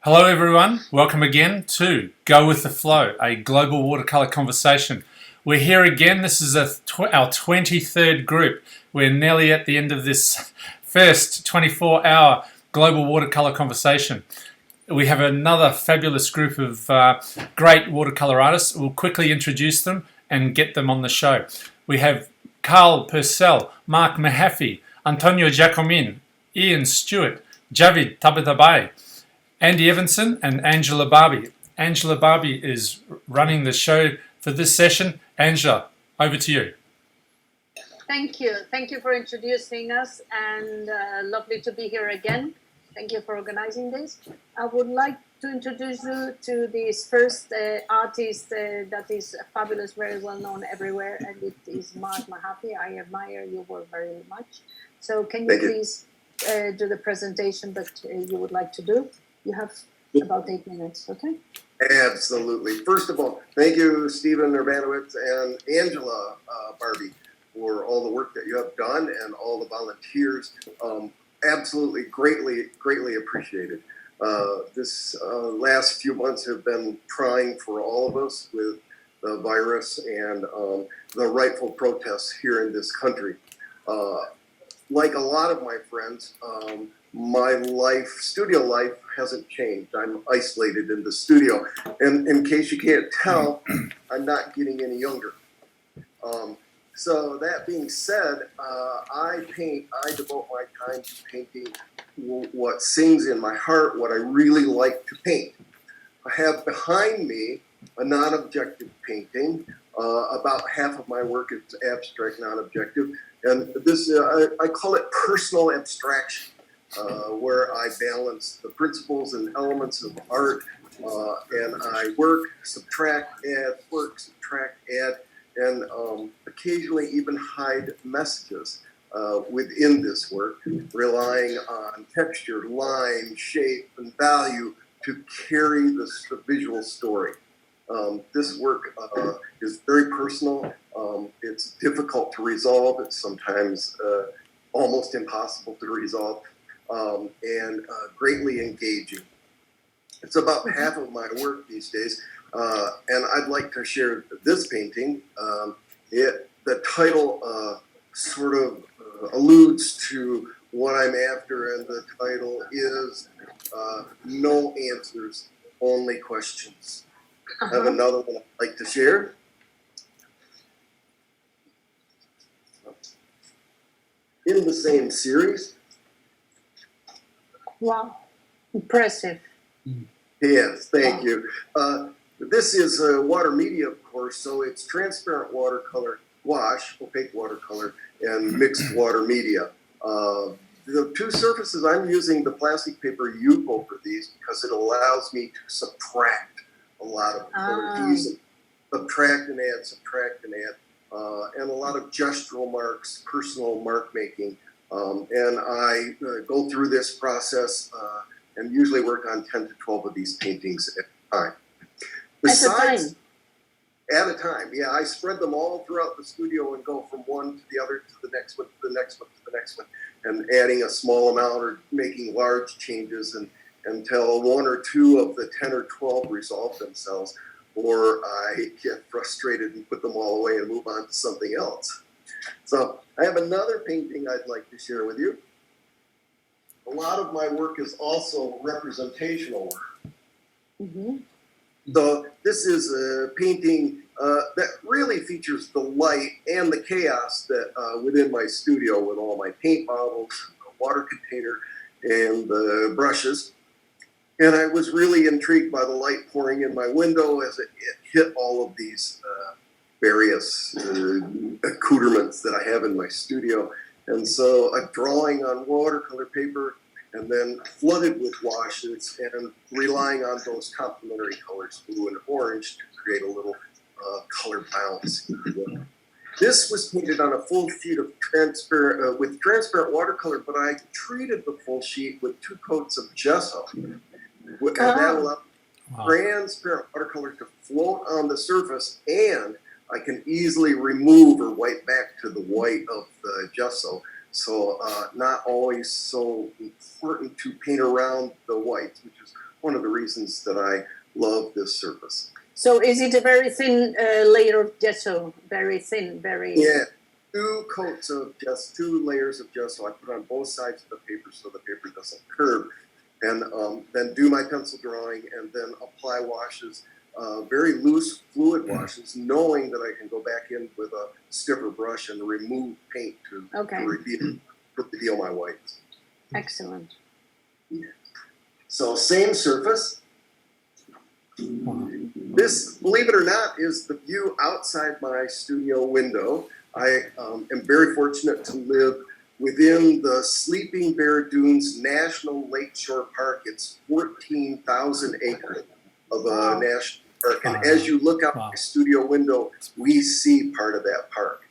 Hello everyone, welcome again to Go With The Flow, a global watercolour conversation. We're here again, this is our 23rd group. We're nearly at the end of this first 24-hour global watercolour conversation. We have another fabulous group of great watercolour artists. We'll quickly introduce them and get them on the show. We have Carl Purcell, Mark Mehaffey, Antonio Giacomin, Iain Stewart, Javid Tabatabei, Andy Evansen and Angela Barbi. Angela Barbi is running the show for this session. Angela, over to you. Thank you. Thank you for introducing us, and lovely to be here again. Thank you for organizing this. I would like to introduce you to this first artist that is fabulous, very well known everywhere, and it is Mark Mehaffey. I admire your work very much. So can you please do the presentation that you would like to do? You have about 8 minutes, okay? Absolutely. First of all, thank you, Stephen Urbanowicz and Angela Barbi, for all the work that you have done and all the volunteers. Absolutely, greatly appreciated. This last few months have been trying for all of us with the virus and the rightful protests here in this country. Like a lot of my friends, my studio life hasn't changed. I'm isolated in the studio. And in case you can't tell, I'm not getting any younger. So that being said, I devote my time to painting what sings in my heart, what I really like to paint. I have behind me a non-objective painting. About half of my work is abstract non-objective. And this, I call it personal abstraction. Where I balance the principles and elements of art, and I work, subtract, add, work, subtract, add, and occasionally even hide messages within this work, relying on texture, line, shape, and value to carry the visual story. This work is very personal. It's difficult to resolve. It's sometimes almost impossible to resolve. And greatly engaging. It's about half of my work these days, and I'd like to share this painting. The title sort of alludes to what I'm after, and the title is No Answers, Only Questions. I have another one I'd like to share. In the same series. Wow, impressive. Yes, thank you. This is water media, of course, so it's transparent watercolor, wash, opaque watercolor, and mixed water media. The two surfaces, I'm using the plastic paper Yupo for these because it allows me to subtract a lot of colors. Subtract and add, and a lot of gestural marks, personal mark making. And I go through this process and usually work on 10 to 12 of these paintings at a time. At a time, yeah. I spread them all throughout the studio and go from one to the other to the next one, to the next one, to the next one, and adding a small amount or making large changes until one or two of the 10 or 12 resolve themselves, or I get frustrated and put them all away and move on to something else. So I have another painting I'd like to share with you. A lot of my work is also representational work. Mm-hmm. So this is a painting that really features the light and the chaos that within my studio with all my paint bottles, a water container, and the brushes. And I was really intrigued by the light pouring in my window as it hit all of these various accoutrements that I have in my studio. And so I'm drawing on watercolor paper and then flooded with washes and relying on those complementary colors, blue and orange, to create a little color balance. This was painted on a full sheet of transparent, with transparent watercolor, but I treated the full sheet with 2 coats of gesso. And that allowed transparent watercolor to float on the surface, and I can easily remove or wipe back to the white of the gesso. So not always so important to paint around the whites, which is one of the reasons that I love this surface. So is it a very thin layer of gesso? Very thin, very... Yeah, two layers of gesso I put on both sides of the paper so the paper doesn't curve. And then do my pencil drawing and then apply washes, very loose fluid washes, knowing that I can go back in with a stiffer brush and remove paint to reveal my whites. Excellent. Yeah. So same surface. This, believe it or not, is the view outside my studio window. I am very fortunate to live within the Sleeping Bear Dunes National Lakeshore Park. It's 14,000 acres of a national park. And as you look out my studio window, we see part of that park.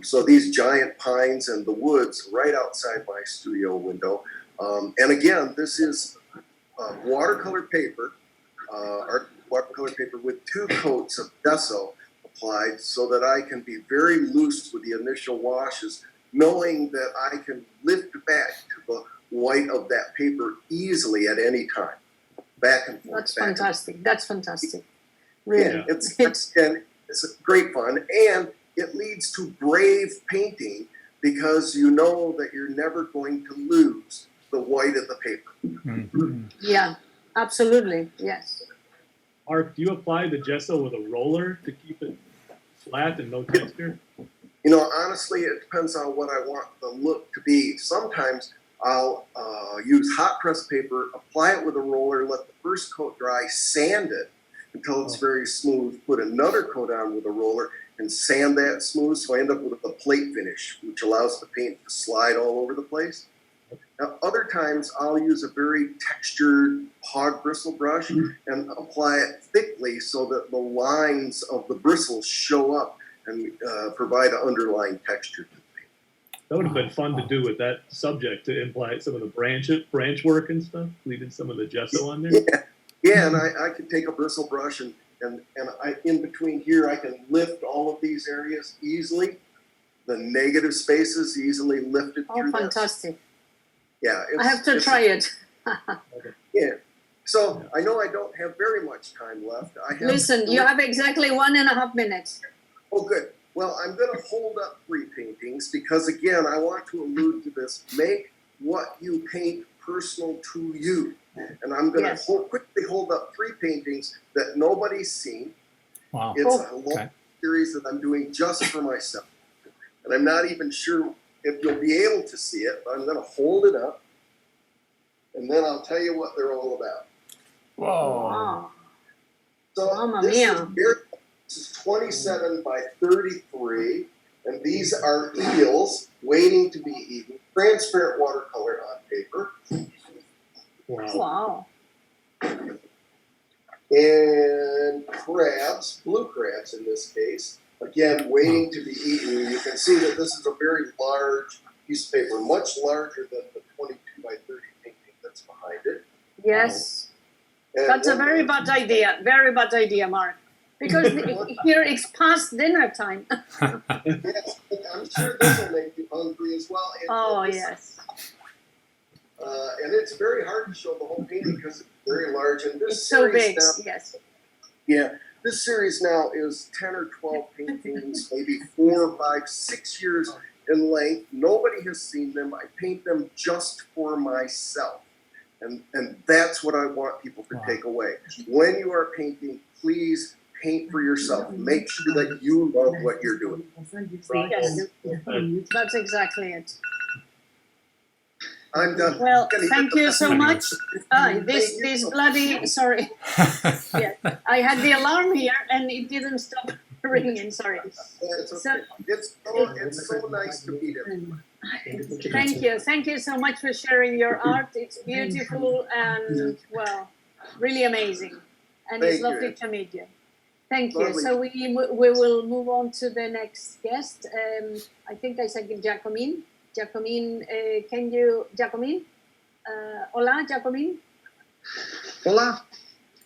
So these giant pines and the woods right outside my studio window. And again, this is watercolor paper, watercolor paper with 2 coats of gesso applied so that I can be very loose with the initial washes, knowing that I can lift back to the white of that paper easily at any time. Back and forth. That's fantastic. That's fantastic. Really. Yeah, it's great fun. And it leads to brave painting because you know that you're never going to lose the white of the paper. Mm-hmm. Yeah, absolutely. Yes. Mark, do you apply the gesso with a roller to keep it flat and no texture? You know, honestly, it depends on what I want the look to be. Sometimes I'll use hot press paper, apply it with a roller, let the first coat dry, sand it until it's very smooth, put another coat on with a roller, and sand that smooth, so I end up with a plate finish, which allows the paint to slide all over the place. Now, other times I'll use a very textured hog bristle brush and apply it thickly so that the lines of the bristles show up and provide an underlying texture to the paint. That would have been fun to do with that subject, to imply some of the branch work and stuff, leaving some of the gesso on there. Yeah, and I could take a bristle brush and I, in between here, I can lift all of these areas easily. The negative spaces easily lifted through Oh, fantastic. Yeah. I have to try it. Yeah. So I know I don't have very much time left. Listen, you have exactly 1.5 minutes. Oh, good. Well, I'm going to hold up 3 paintings because, again, I want to allude to this. Make what you paint personal to you. And I'm going to quickly hold up 3 paintings that nobody's seen. Wow. It's a long series that I'm doing just for myself. And I'm not even sure if you'll be able to see it, but I'm going to hold it up. And then I'll tell you what they're all about. Whoa. Wow. So this is 27 by 33. And these are eels waiting to be eaten. Transparent watercolor on paper. Wow. And crabs, blue crabs in this case, again, waiting to be eaten. You can see that this is a very large piece of paper, much larger than the 22 by 30 painting that's behind it. Yes. And That's a very bad idea. Very bad idea, Mark. Because here it's past dinner time. Yes, I'm sure this will make you hungry as well. Yes. And it's very hard to show the whole painting because it's very large. And this It's so big, now, yes. Yeah, this series now is 10 or 12 paintings, maybe 4, 5, 6 years in length. Nobody has seen them. I paint them just for myself. And that's what I want people to take away. When you are painting, please paint for yourself. Make sure that you love what you're doing. Yes. That's exactly it. I'm done. Well, thank you so much. This bloody, sorry. Yeah, I had the alarm here and it didn't stop ringing, sorry. It's so nice to meet you. Thank you so much for sharing your art. It's beautiful and, well, really amazing. And it's lovely to meet you. Thank you. So we will move on to the next guest. I think I said Giacomin. Giacomin, Giacomin? Hola, Giacomin. Hola.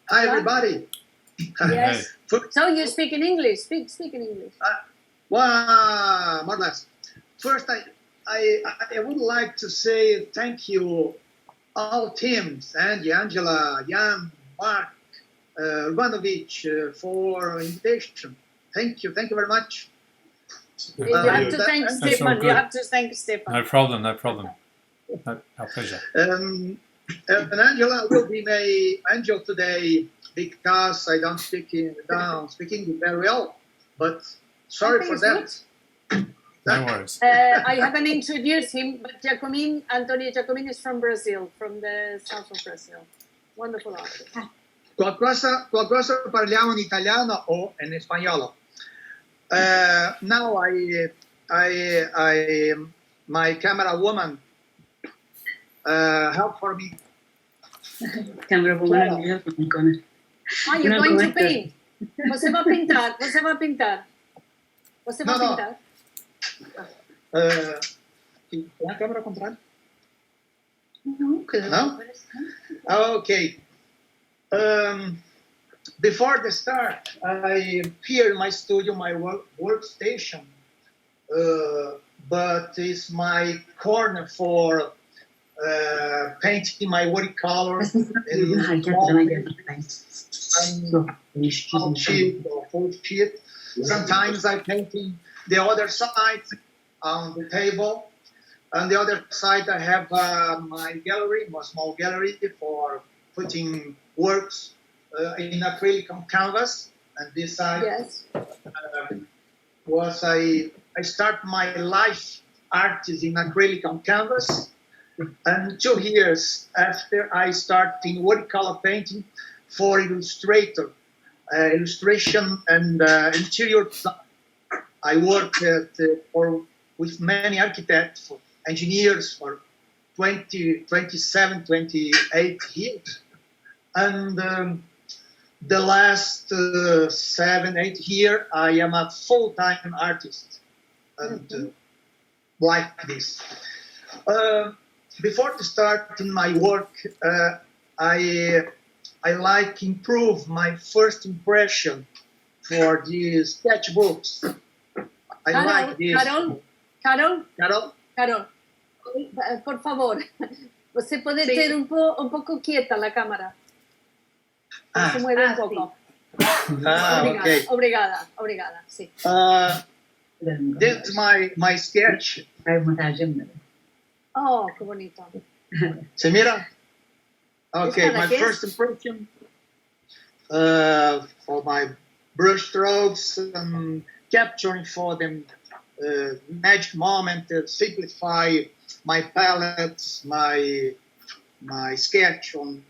Hi, everybody. Yes. So you speak in English. Speak in English. Wow, more or less. First, I would like to say thank you all teams, Andy, Angela, Iain, Mark, Urbanowicz for invitation. Thank you very much. You have to thank all Szczepan. You good. have to thank Szczepan. No problem. Our pleasure. And Angela will be my angel today because I don't speak English very well. But sorry for that. No worries. I haven't introduced him, but Antonio Giacomin is from Brazil, from the south of Brazil. Wonderful artist. Qualcosa parliamo in italiano o in spagnolo. Now my camera woman help for me. Camera woman, help me. You're going to paint. Você vai pintar. Você vai No. pintar. La cámara contraria? No? Okay. Before the start, I here in my studio, my workstation, but it's my corner for painting my watercolor in small sheet or full sheet. Sometimes I painting the other side on the table. On the other side, I have my gallery, my small gallery for putting works in acrylic on canvas. And this side Yes. was I start my life art is in acrylic on canvas. And 2 years after, I start in watercolor painting for illustration and interior design. I work with many architects, engineers for 27, 28 years. And the last 7, 8 years, I am a full-time artist. And like this. Before to start in my work, I like improve my first impression for these sketchbooks. I like this. Carol, por favor, você pode ter un poco quieta la cámara. Se mueve un poco. Okay. Obrigada, sí. This is my sketch. Oh, qué bonito. ¿Se mira? Okay, ¿Esta my qué es? first impression for my brush strokes and capturing for them magic moment, simplify my palettes, my sketch on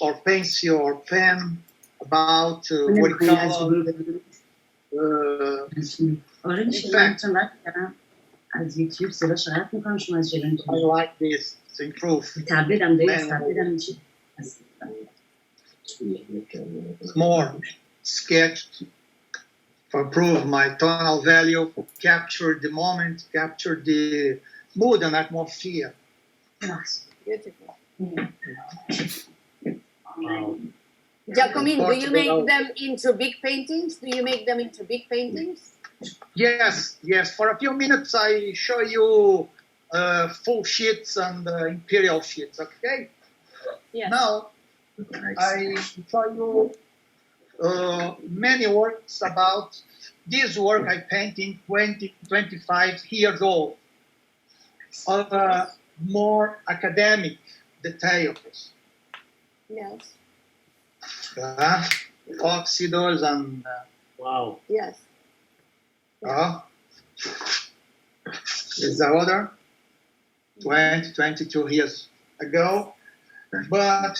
or pencil or pen about watercolor. I like this to improve. More sketch to improve my tonal value, capture the moment, capture the mood and atmosphere. Beautiful. Wow. Giacomin, do you make them into big paintings? Yes. For a few minutes, I show you full sheets and imperial sheets. Okay. Yes. Now I show you many works about this work I painted 25 years old of more academic details. Yes. Oxidos and Wow. Yes. is the other 22 years ago. But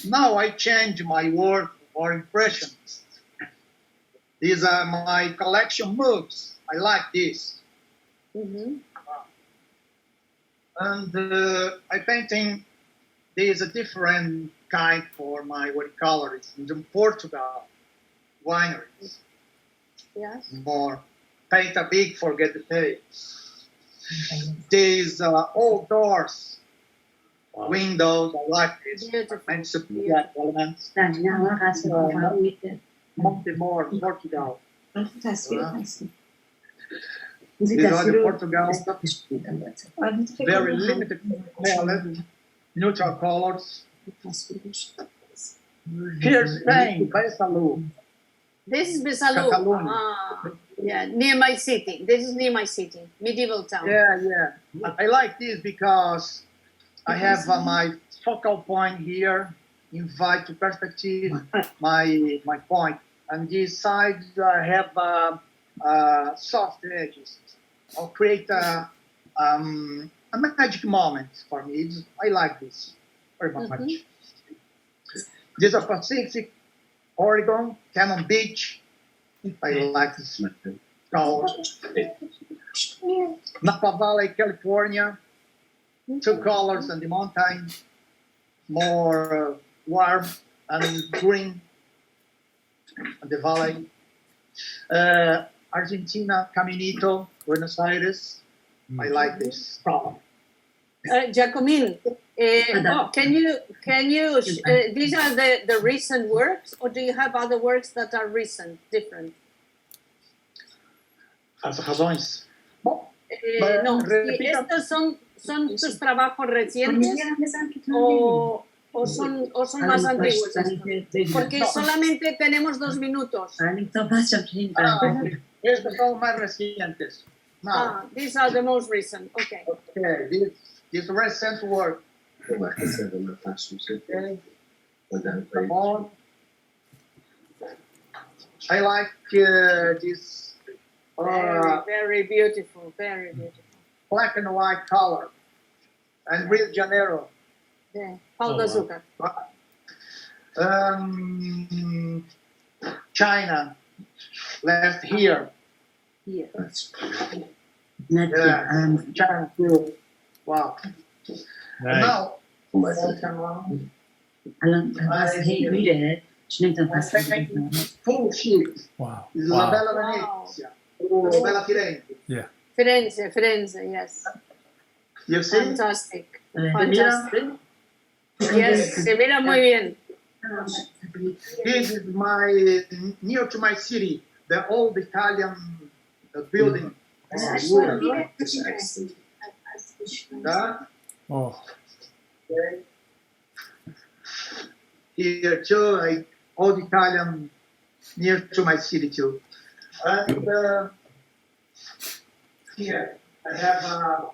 now I change my work for impressions. These are my collection moves. I like this. Mm-hmm. And I painting, there is a different kind for my watercolors in Portugal, wineries. Yes. More paint a big, forget the pay. These old doors, Wow. windows, I like this. Beautiful. And support elements. Montemor, Portugal. These are the Portugal, very limited palette. neutral colors. Here, Spain, Besalú. This is Besalú. Catalonia. Yeah, near my city. This is near my city, medieval town. Yeah. I like this because I have my focal point here, invite to perspective my point. And this side I have soft edges. I'll create a magic moment for me. I like this very much. This is Pacific, Oregon, Cannon Beach. I like this color. Napa Valley, California. Two colors on the mountain, more warm and green on the valley. Argentina, Caminito, Buenos Aires. I like this color. Giacomin, can you these are the recent works, or do you have other works that are recent, different? As razões. No, estos son tus trabajos recientes o son más antiguos estos? Porque solamente tenemos 2 minutos. Estos son más recientes. These are the most recent. Okay. Okay, this recent work. I like this very beautiful, very beautiful. black and white color and Rio de Janeiro. Yeah. Pau de Açúcar. China, left here. Here. Yeah, China too. Wow. Nice. Now, full sheet. Wow. La Bella Wow. Venezia. La Bella Firenze. Firenze, yes. You see? Fantastic. Mira, Fantastic. Yes, se mira muy bien. this is my near to my city, the old Italian building. That Oh, here too, old Italian near to my city too. And here I have a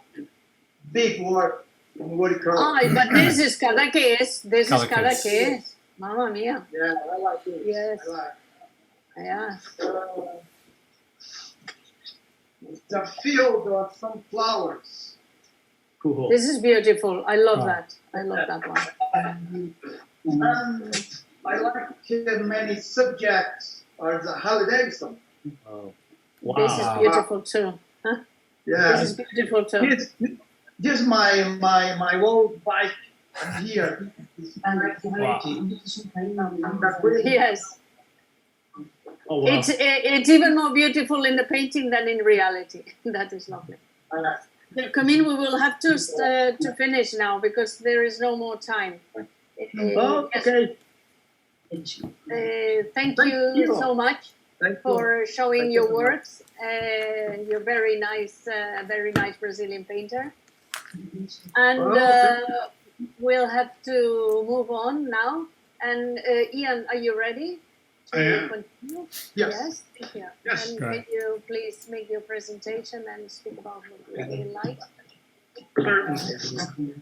big work in watercolour. Ay, but this is cada que es. This is Cada cada que que es. Mamma mia. Yeah, I like this. Yes. I like. Yeah. The field of some flowers. Cool. This is beautiful. I love Wow. that. I love that one. And I like many subjects or the holidays. Oh. This is Wow. beautiful too. Yeah. This is beautiful too. This is my old bike here. Yes. Oh, wow. It's even more beautiful in the painting than in reality. That is lovely. Giacomin, we will have to finish now because there is no more time. Oh, Yes. okay. Thank Thank you you. so much Thank you. for showing Thank your you. works. You're very nice Brazilian painter. And Oh, we'll have to move on now. And Iain, are you ready? I am. Continue? Yes. Thank you. Yes. And Great. can you please make your presentation and speak about what you really like? Certainly.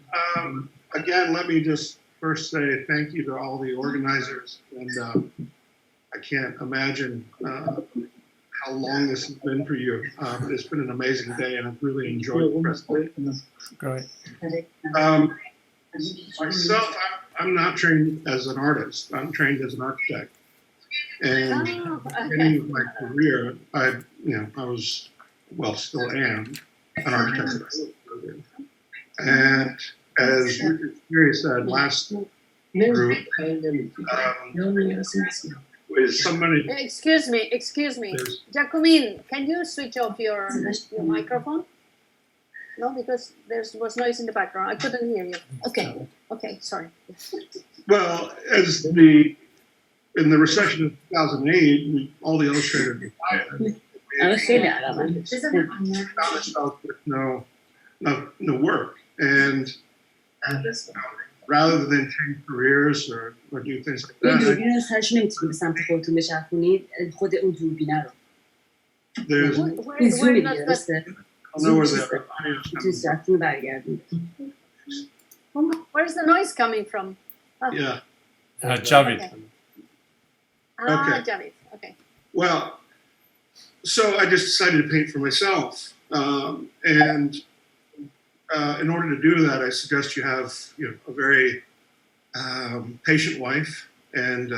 Again, let me just first say thank you to all the organizers, and I can't imagine how long this has been for you. It's been an amazing day, and I've really enjoyed the presentation. great. Myself, I'm not trained as an artist. I'm trained as an architect. And Oh, at the beginning of my career, I was, well, still am, an architect. And as Richard Fury said last group, is somebody, Excuse me. there's, Giacomin, can you switch off your microphone? No, because there was noise in the background. I couldn't hear you. Okay, sorry. well, in the recession of 2008, all the illustrators retired. We found ourselves with no work. And rather than change careers or do things like این that, دوربین رو سرش نمیتونی به سمت خودتون بچرخونید خود اون دوربینه رو there's, I این Where زوم does دیگه that, درسته؟ don't know where the Zoom audio is میتونی coming سرتون برگردونید where's the noise coming from? from. Yeah. Javid. Okay. Okay. Javid. Okay. Well, so I just decided to paint for myself. And in order to do that, I suggest you have a very patient wife and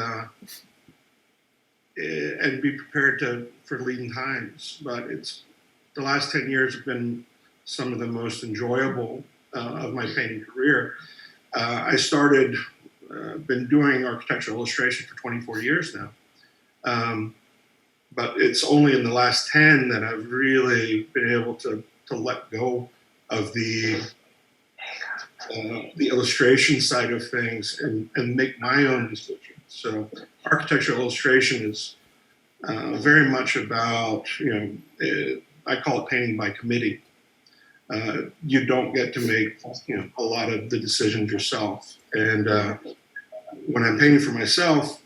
be prepared for lean times. But the last 10 years have been some of the most enjoyable of my painting career. I started, been doing architectural illustration for 24 years now. But it's only in the last 10 that I've really been able to let go of the illustration side of things and make my own decisions. So architectural illustration is very much about, I call it painting by committee. You don't get to make a lot of the decisions yourself. And when I'm painting for myself,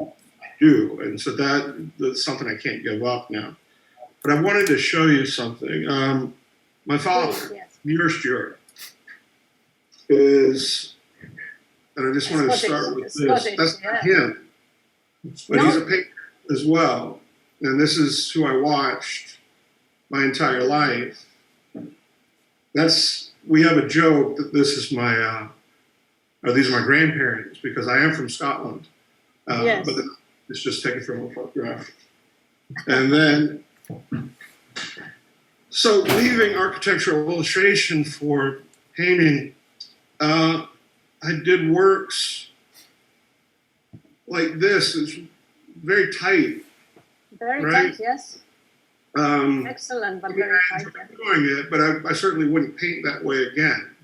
I do. And so that's something I can't give up now. But I wanted to show you something. My father, Yes. Stewart, is, and I just wanted to start with this. Scottish, That's not yeah. him, but No. he's a painter as well. And this is who I watched my entire life. We have a joke that this is these are my grandparents because I am from Scotland. Yes. But it's just taken from a photograph. And then, so leaving architectural illustration for painting, I did works like this. It's very tight. Very Right. tight, yes. Excellent, but very I tight. enjoy doing it, but I certainly wouldn't paint that way again.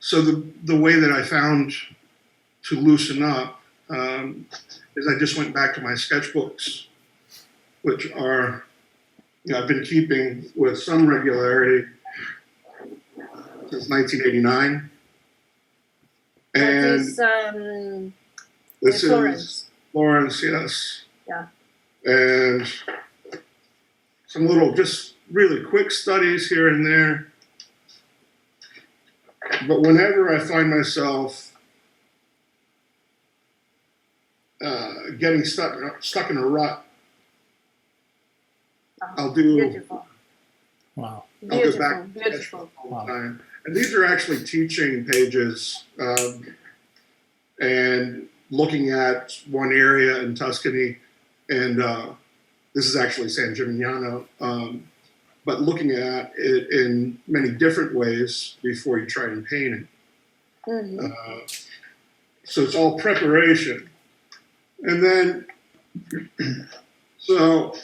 So the way that I found to loosen up is I just went back to my sketchbooks, which are, I've been keeping with some regularity since 1989. That And is this Florence. is Florence, yes. Yeah. And some little, just really quick studies here and there. But whenever I find myself getting stuck in a rut, I'll do. Beautiful. Wow. I'll go back Beautiful. Beautiful. all the time. And these are actually teaching pages and looking at one area in Tuscany, and this is actually San Gimignano, but looking at it in many different ways before you try and paint it. So it's all preparation. And then, so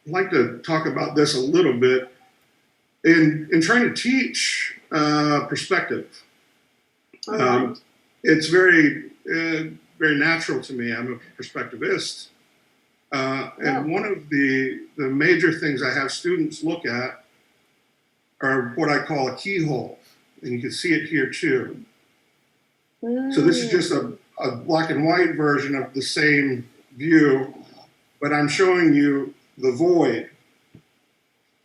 I'd like to talk about this a little bit. In trying to teach perspective, it's very, very natural to me. I'm a perspectivist. And one of the major things I have students look at are what I call a keyhole. And you can see it here too. So this is just a black and white version of the same view, but I'm showing you the void.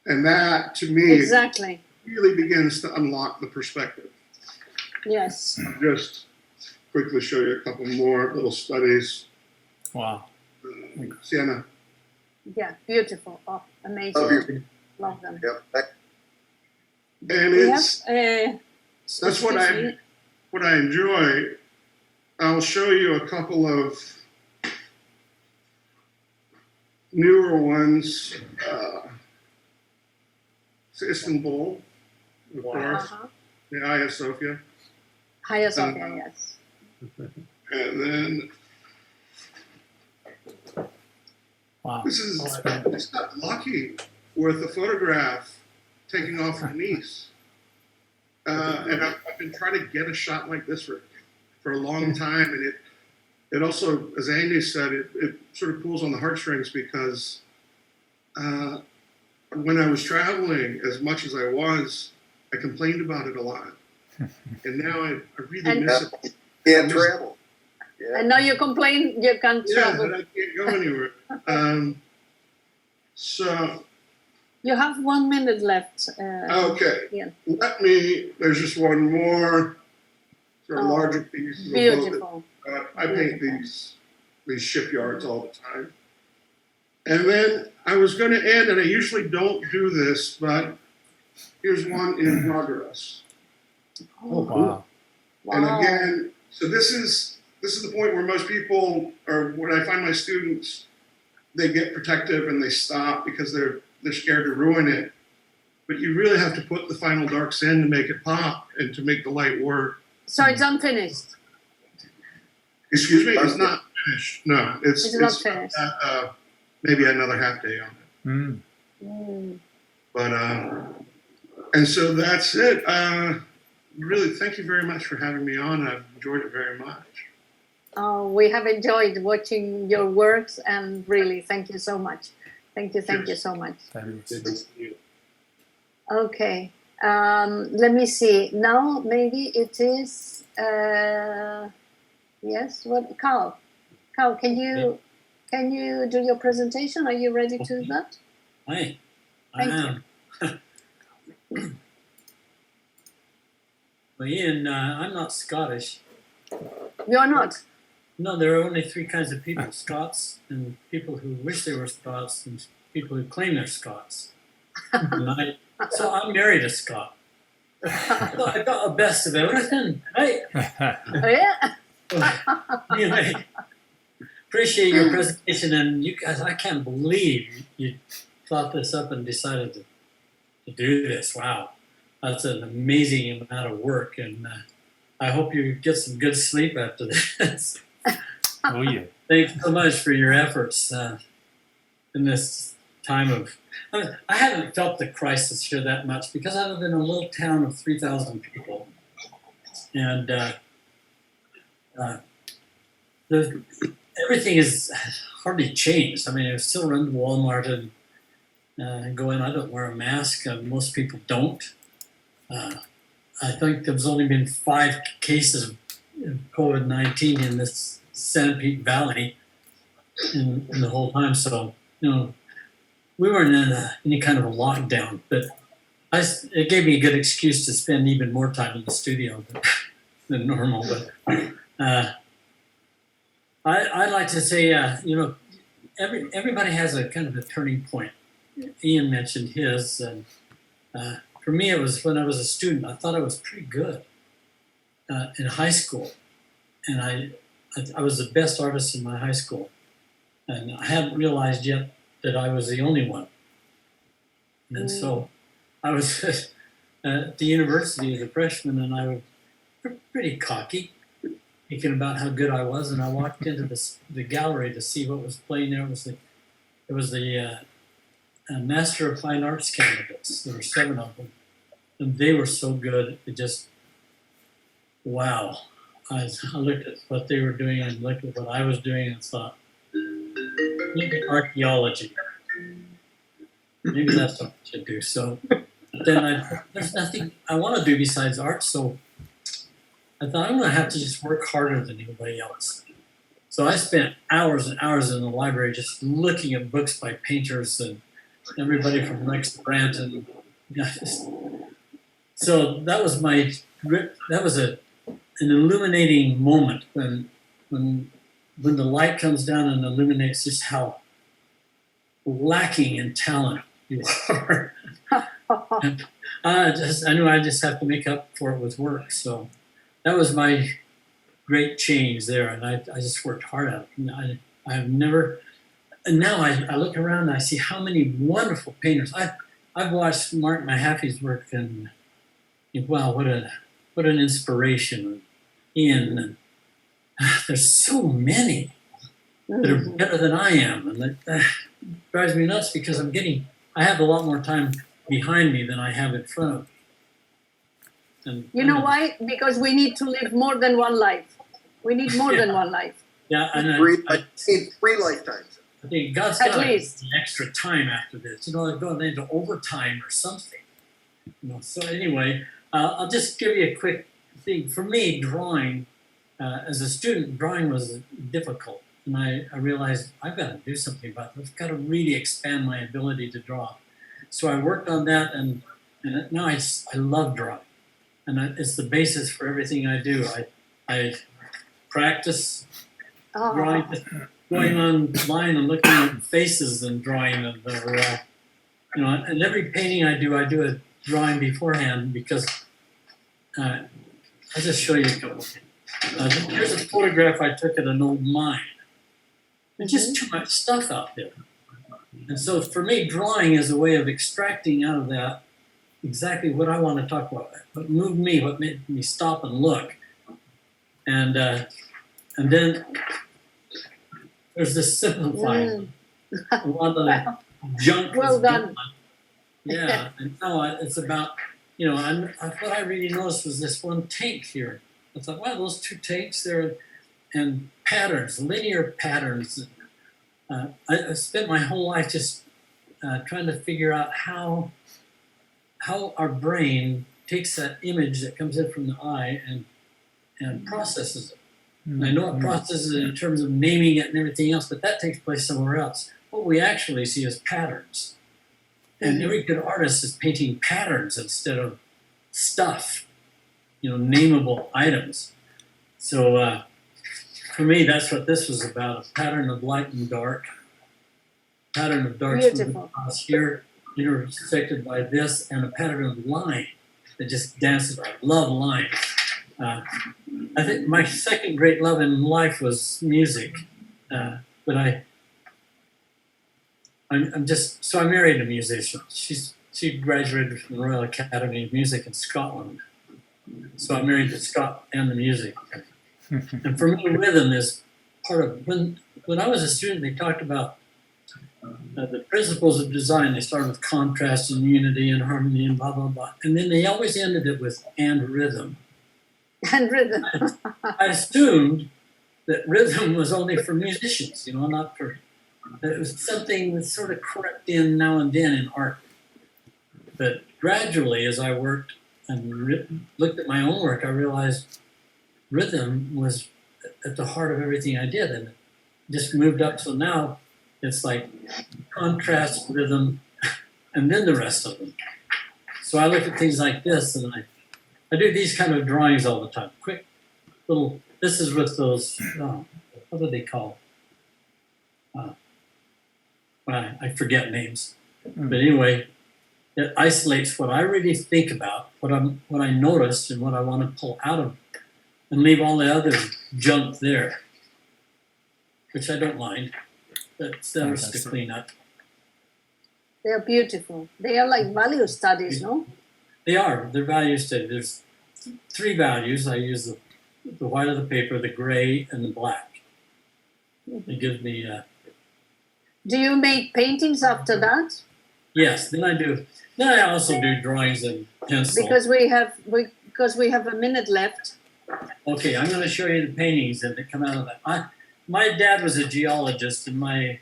And that, to me, Exactly. really begins to unlock the perspective. Yes. Just quickly show you a couple more little studies. Wow. Sienna. Yeah. Beautiful. Oh, amazing. Love you. Love them. Yep. And We it's have, that's what I enjoy. I'll show you a couple of newer ones. Istanbul, of course. The Hagia Sophia. Hagia Sophia, yes. And then Wow. this is just got lucky with a photograph taking off her niece. And I've been trying to get a shot like this for a long time. And it also, as Andy said, it sort of pulls on the heartstrings because when I was traveling as much as I complained about it a lot. And now I really And- miss it. Can't travel. Yeah. And now you complain you can't Yeah, travel. but I can't go anywhere. So, You have 1 minute left. okay. Yeah. There's just one more sort of Oh, larger piece of the boat. Beautiful. I paint these shipyards all the time. And then I was going to end, and I usually don't do this, but here's one in progress. Oh, wow. And Wow. again, so this is the point where most people, or when I find my students, they get protective and they stop because they're scared to ruin it. But you really have to put the final darks in to make it pop and to make the light work. So it's unfinished. Excuse me, it's not finished. No, It's not finished. Maybe another half day on it. Mm. Mm. But and so that's it. Really, thank you very much for having me on. I've enjoyed it very much. Oh, we have enjoyed watching your works, and really, thank you so much. Thank you so much. Fabulous. Okay, let me see. Now maybe it is. Yes, what? Carl, can you do your presentation? Are you ready to do that? Hi, Thank I am. Well, Iain, I'm not Scottish. You're not. No, there are only three kinds of people: Scots, and people who wish they were Scots, and people who claim they're Scots. So I'm married a Scot. I got the best of everything, right? Oh, yeah. Anyway, appreciate your presentation, and you guys, I can't believe you thought this up and decided to do this. Wow, that's an amazing amount of work, and I hope you get some good sleep after this. Oh, yeah. Thanks so much for your efforts in this time of. I haven't felt the crisis here that much because I live in a little town of 3,000 people, and everything is hardly changed. I mean, I still run to Walmart and go in. I don't wear a mask. Most people don't. I think there's only been 5 cases of COVID-19 in this Sanpete Valley in the whole time. So, we weren't in any kind of a lockdown, but it gave me a good excuse to spend even more time in the studio than normal. But I like to say, everybody has a kind of a turning point. Iain mentioned his, and for me, it was when I was a student. I thought I was pretty good in high school, and I was the best artist in my high school, and I hadn't realized yet that I was the only one. And so I was at the university as a freshman, and I was pretty cocky, thinking about how good I was. And I walked into the gallery to see what was playing there. It was the Master of Fine Arts candidates. There were 7 of them, and they were so good. It just, wow. I looked at what they were doing and looked at what I was doing and thought, maybe archaeology. Maybe that's what I should do. So then there's nothing I want to do besides art. So I thought I'm going to have to just work harder than anybody else. So I spent hours and hours in the library just looking at books by painters and everybody from Rex Brandt. And so that was an illuminating moment when the light comes down and illuminates just how lacking in talent you are. I knew I just have to make up for it with work. So that was my great change there, and I just worked hard at it. I've never, and now I look around and I see how many wonderful painters. I've watched Mark Mehaffey's work, and wow, what an inspiration. Iain, and there's so many that are better than I am, and that drives me nuts because I have a lot more time behind me than I have in front of me. And You know why? Because we need to live more than one life. We need more than one life. Yeah, and I need 3 lifetimes. I think God's At got to give least. me extra time after this. Going into overtime or something. So anyway, I'll just give you a quick thing. For me, drawing, as a student, drawing was difficult. And I realized I've got to do something about this. I've got to really expand my ability to draw. So I worked on that, and now I love drawing. And it's the basis for everything I do. I practice drawing, going online and looking at faces and drawing them. And every painting I do a drawing beforehand because I'll just show you a couple. Here's a photograph I took at an old mine. There's just too much stuff out there. And so for me, drawing is a way of extracting out of that exactly what I want to talk about, what moved me, what made me stop and look. And then there's this simplifying. A lot of the junk. Well done. Yeah, and now it's about, what I really noticed was this one tank here. I thought, wow, those two tanks there, and patterns, linear patterns. I spent my whole life just trying to figure out how our brain takes that image that comes in from the eye and processes it. And I know it processes it in terms of naming it and everything else, but that takes place somewhere else. What we actually see is patterns. And every good artist is painting patterns instead of stuff, nameable items. So for me, that's what this was about, a pattern of light and dark. Pattern of dark across here, intersected by this, and a pattern of line that just dances. I love lines. I think my second great love in life was music. But I married a musician. She graduated from the Royal Academy of Music in Scotland. So I married to Scott and the music. And for me, rhythm is part of, when I was a student, they talked about the principles of design. They started with contrast and unity and harmony and blah, blah, blah. And then they always ended it with and rhythm. And rhythm. I assumed that rhythm was only for musicians, not for, that it was something that sort of crept in now and then in art. But gradually, as I worked and looked at my own work, I realized rhythm was at the heart of everything I did. And it just moved up. So now it's like contrast, rhythm, and then the rest of them. So I look at things like this, and I do these kind of drawings all the time. Quick little, this is with those, what are they called? I forget names. But anyway, it isolates what I really think about, what I noticed and what I want to pull out of, and leave all the other junk there, which I don't mind. That's theirs to clean up. They're beautiful. They are like value studies, no? They are. They're value studies. There's 3 values. I use the white of the paper, the gray, and the black. It gives me... Do you make paintings after that? Yes, then I do. Then I also do drawings in pencil. Because we have a minute left. Okay, I'm going to show you the paintings that come out of that. My dad was a geologist, and my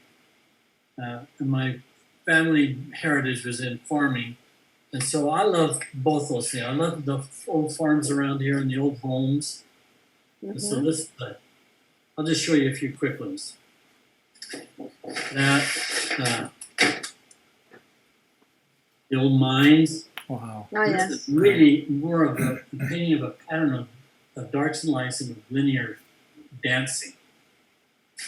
family heritage was in farming, and so I love both those things. I love the old farms around here and the old homes. And so this, I'll just show you a few quick ones. That the old mines. Wow. Oh, This yes. is really more of a painting of a pattern of darks and lights and linear dancing.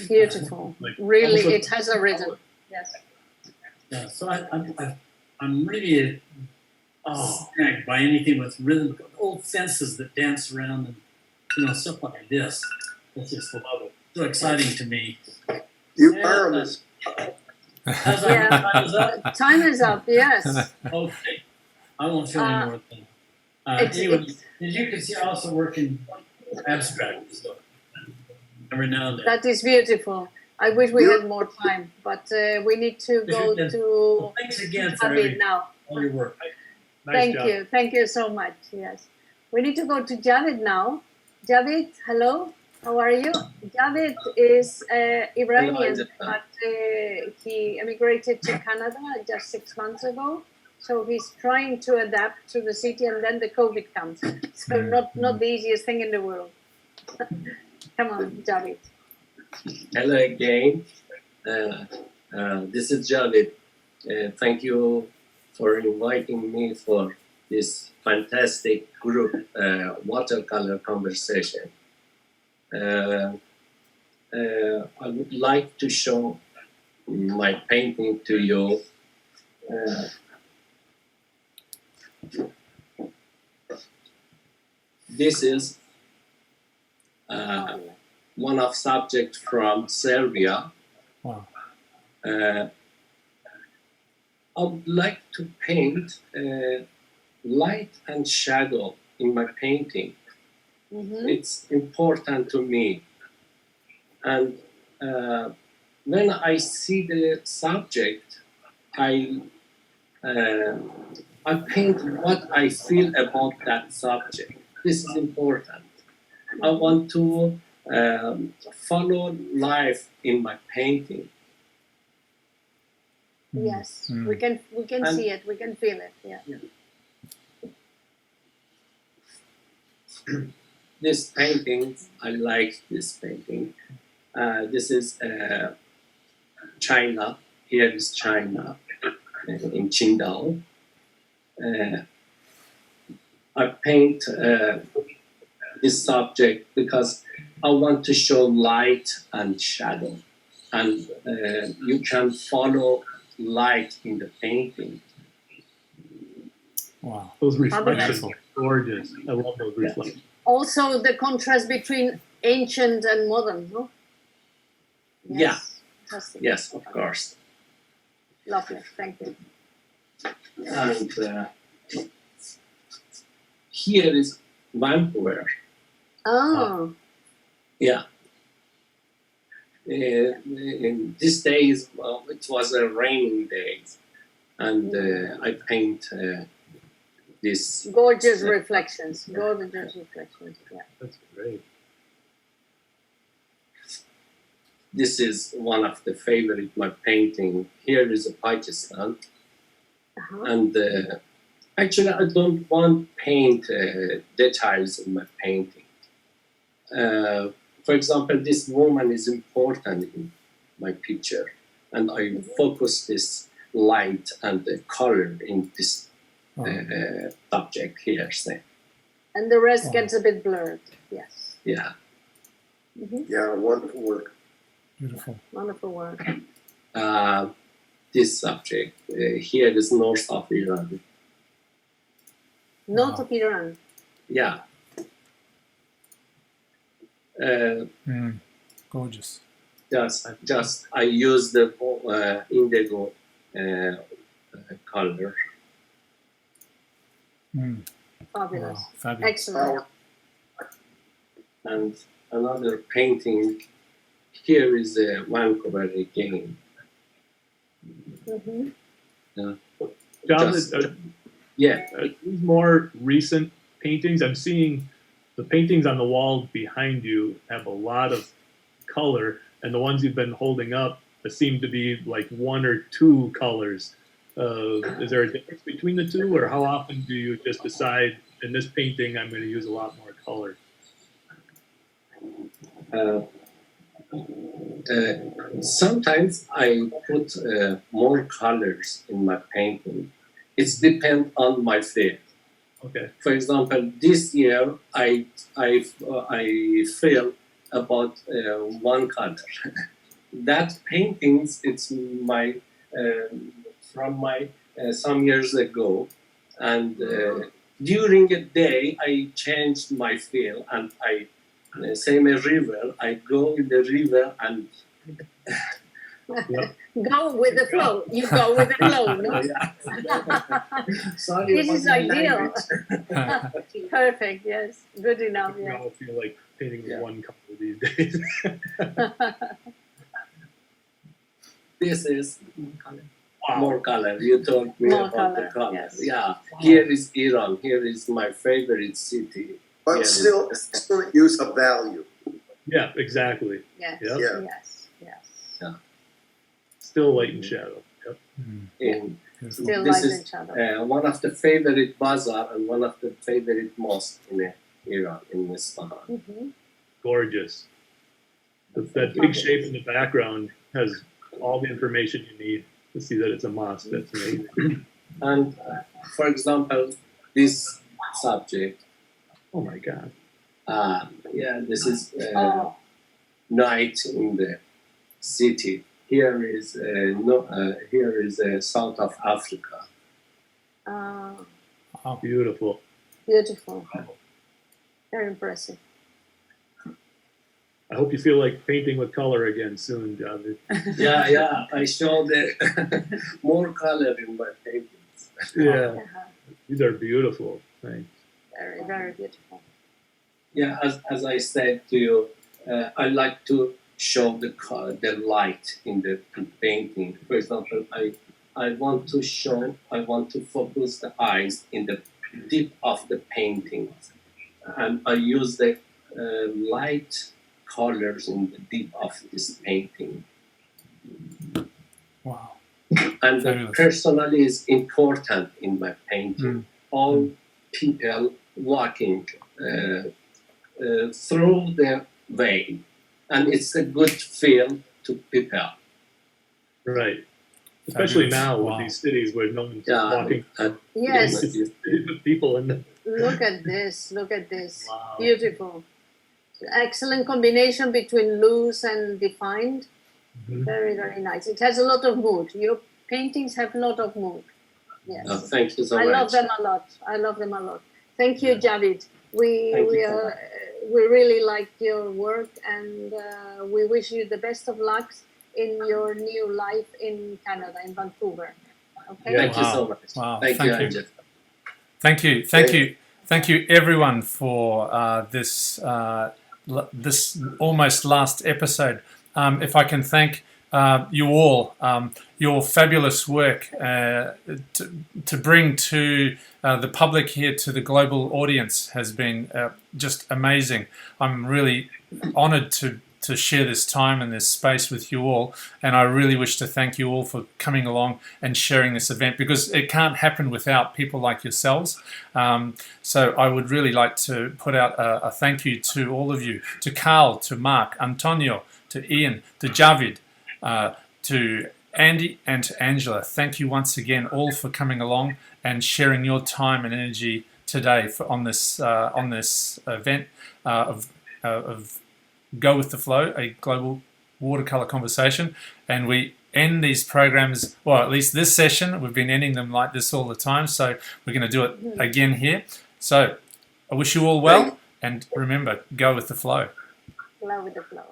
Beautiful. Like Really, almost it has a rhythm. Yes. Yeah, so I'm really snagged by anything with rhythm. Old fences that dance around and stuff like this. I just love it. So exciting to me. You are a mis- Time is up. Yes. Okay. I won't show any more things. Anyway, as you can see, I also work in abstract stuff every now and then. That is beautiful. I wish we had more time, but we need to go to Thanks again for Javid now. all your work. Nice job. Thank you so much. Yes, we need to go to Javid now. Javid, hello. How are you? Javid is Iranian, but he emigrated to Canada just 6 months ago. So he's trying to adapt to the city, and then the COVID comes. So not the easiest thing in the world. Come on, Javid. Hello again. This is Javid. Thank you for inviting me for this fantastic group watercolor conversation. I would like to show my painting to you. This is one of subject from Serbia. Wow. I would like to paint light and shadow in my painting. It's important to me. And when I see the subject, I paint what I feel about that subject. This is important. I want to follow life in my painting. Yes, we can see it, we can feel it. Yeah. This painting, I like this painting. This is China. Here is China in Qingdao. I paint this subject because I want to show light and shadow, and you can follow light in the painting. Wow. Those reflections Beautiful. are gorgeous. I love those reflections. Also, the contrast between ancient and modern, no? Yeah. Fantastic. Yes, of course. Lovely, thank you. And here is Vancouver. Oh, Yeah. In these days, it was a rainy day, and I paint this. gorgeous reflections, gorgeous reflections. Yeah. That's great. This is one of the favorite my painting. Here is a Pakistan, and actually I don't want paint details in my painting. For example, this woman is important in my picture, and I focus this light and the color in this subject here. Say. And the rest gets a bit blurred. Yes. Yeah. Yeah, wonderful work. Beautiful. Wonderful work. This subject here is north of Iran. North of Iran. Yeah. Gorgeous. Just I use the indigo color. Fabulous. Wow. Fabulous. Excellent. And another painting. Here is Vancouver again. John, Just- are these more recent paintings? I'm seeing the paintings on the wall behind you have a lot of color, and the ones you've been holding up seem to be like one or two colors. Is there a difference between the two, or how often do you just decide in this painting I'm going to use a lot more color? Sometimes I put more colors in my painting. It depends on my feel. Okay. For example, this year I feel about one color. That paintings it's my from my some years ago, and during a day I changed my feel, and I same a river. I go in the river and Go with the flow. You go with the flow, no? sorry. This about is my ideal. language. Perfect, yes. Good enough, We yeah. all feel like painting with Yeah. one color these days. This is Wow. more color. You told me More about the color, color. yes. Yeah. Here is Iran. Here is my favorite city. But Yeah. still excellent use of value. Yeah, exactly. Yes, Yep. Yeah. yes, yes. Still light and shadow. Yep. In Still This like is each other. one of the favorite bazaar and one of the favorite mosque in Iran, in Isfahan. Mm-hmm. Gorgeous. That big shape in the background has all the information you need to see that it's a mosque. That's amazing. And for example, this subject, Oh my God. this is night in the city. Here is South of Africa. Beautiful. Beautiful. Very impressive. I hope you feel like painting with color again soon, Javid. Yeah, I show the more color in my paintings. Yeah, these are beautiful. Thanks. Very, very beautiful. Yeah, as I said to you, I like to show the light in the painting. For example, I want to focus the eyes in the deep of the painting, and I use the light colors in the deep of this painting. Wow. And Fabulous. personally is important in my painting. All people walking through the way, and it's a good feel to people. Right. Especially Fabulous. now Wow. with these cities where no one's Yeah, walking. and Yes. With people in the. Look at this. Look at this. Wow. Beautiful. Excellent combination between loose and defined. Mhm. Very, very nice. It has a lot of mood. Your paintings have a lot of mood. Yes. thank you so I much. love them a lot. I love them a lot. Thank you, Javid. Thank you so much. We really like your work, and we wish you the best of luck in your new life in Canada, in Vancouver. Okay. Thank you so Wow. much. Wow. Thank Thank you, you. Angel. Thank you, everyone, for this almost last episode. If I can thank you all, your fabulous work to bring to the public here, to the global audience, has been just amazing. I'm really honoured to share this time and this space with you all, and I really wish to thank you all for coming along and sharing this event, because it can't happen without people like yourselves. So I would really like to put out a thank you to all of you, to Carl, to Mark, Antonio, to Iain, to Javid, to Andy, and to Angela. Thank you once again all for coming along and sharing your time and energy today on this event of Go With The Flow, a global watercolor conversation. And we end these programs, well, at least this session, we've been ending them like this all the time, so we're going to do it again here. So I wish you all well, and remember, go with the flow. Flow with the flow.